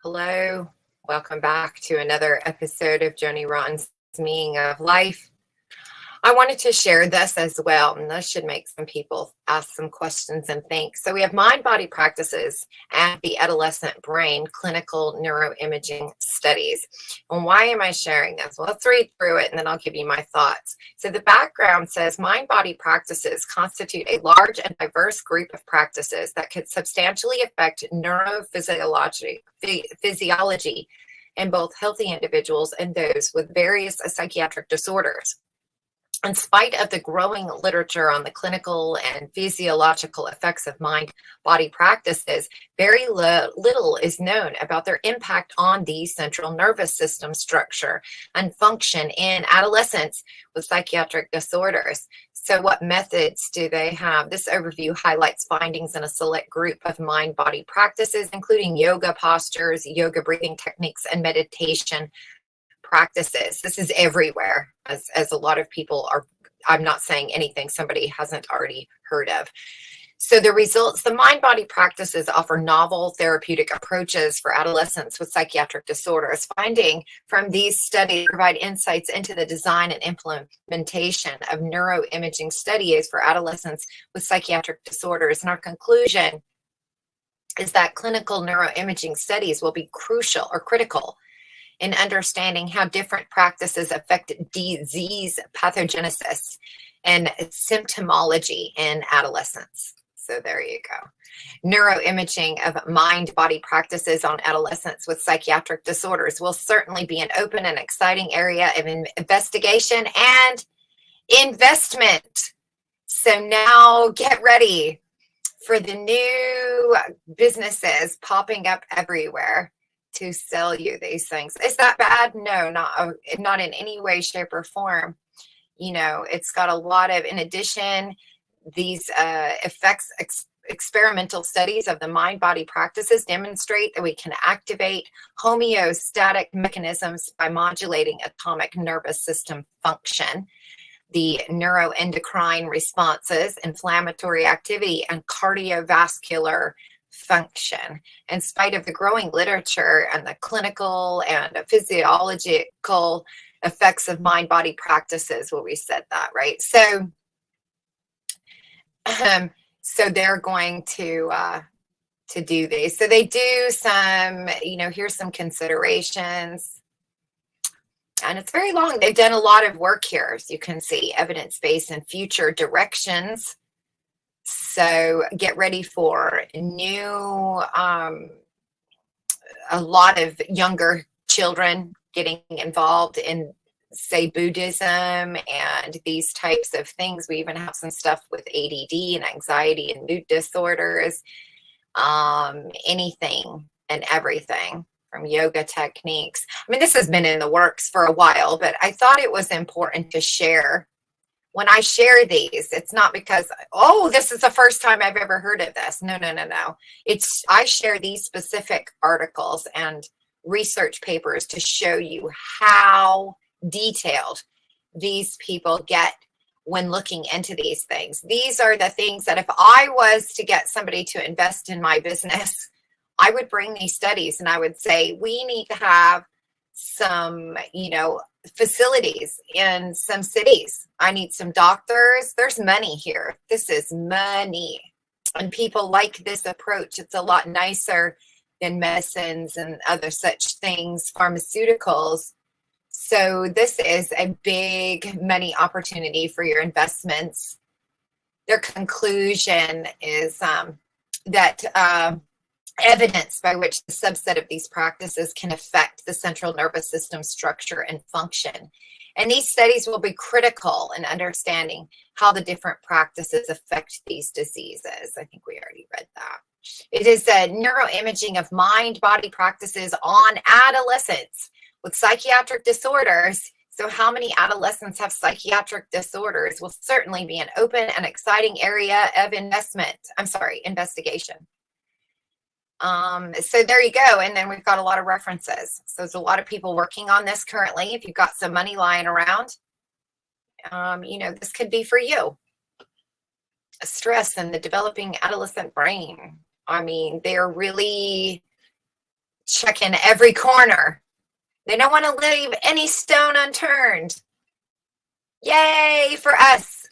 Hello, welcome back to another episode of Joni Ron's Meaning of Life. I wanted to share this as well, and this should make some people ask some questions and think. So we have mind-body practices and the adolescent brain clinical neuroimaging studies. And why am I sharing this? Well, let's read through it, and then I'll give you my thoughts. So the background says mind-body practices constitute a large and diverse group of practices that could substantially affect neurophysiology in both healthy individuals and those with various psychiatric disorders. In spite of the growing literature on the clinical and physiological effects of mind-body practices, very little is known about their impact on the central nervous system structure and function in adolescents with psychiatric disorders. So what methods do they have? This overview highlights findings in a select group of mind-body practices, including yoga postures, yoga breathing techniques, and meditation practices. This is everywhere, as a lot of people are. I'm not saying anything somebody hasn't already heard of. So the results, the mind-body practices offer novel therapeutic approaches for adolescents with psychiatric disorders. Finding from these studies provide insights into the design and implementation of neuroimaging studies for adolescents with psychiatric disorders. And our conclusion is that clinical neuroimaging studies will be critical in understanding how different practices affect disease pathogenesis and symptomology in adolescents. So there you go. Neuroimaging of mind-body practices on adolescents with psychiatric disorders will certainly be an open and exciting area of investigation and investment. So now get ready for the new businesses popping up everywhere to sell you these things. Is that bad? No, not in any way, shape, or form. You know, it's got a lot of, in addition, these experimental studies of the mind-body practices demonstrate that we can activate homeostatic mechanisms by modulating atomic nervous system function, the neuroendocrine responses, inflammatory activity, and cardiovascular function. In spite of the growing literature and the clinical and physiological effects of mind-body practices, well, we said that, right? So they're going to do these. So they do some, here's some considerations. And it's very long. They've done a lot of work here, as you can see, evidence-based and future directions. So get ready for a lot of younger children getting involved in, say, Buddhism and these types of things. We even have some stuff with ADD and anxiety and mood disorders, anything and everything from yoga techniques. I mean, this has been in the works for a while, but I thought it was important to share. When I share these, it's not because, oh, this is the first time I've ever heard of this. No. I share these specific articles and research papers to show you how detailed these people get when looking into these things. These are the things that if I was to get somebody to invest in my business, I would bring these studies and I would say, we need to have some, facilities in some cities. I need some doctors. There's money here. This is money. And people like this approach. It's a lot nicer than medicines and other such things, pharmaceuticals. So this is a big money opportunity for your investments. Their conclusion is that evidence by which the subset of these practices can affect the central nervous system structure and function. And these studies will be critical in understanding how the different practices affect these diseases. I think we already read that. It is a neuroimaging of mind-body practices on adolescents with psychiatric disorders. So how many adolescents have psychiatric disorders will certainly be an open and exciting area of investigation. So there you go. And then we've got a lot of references. So there's a lot of people working on this currently. If you've got some money lying around, this could be for you. Stress and the developing adolescent brain. I mean, they're really checking every corner. They don't want to leave any stone unturned. Yay for us.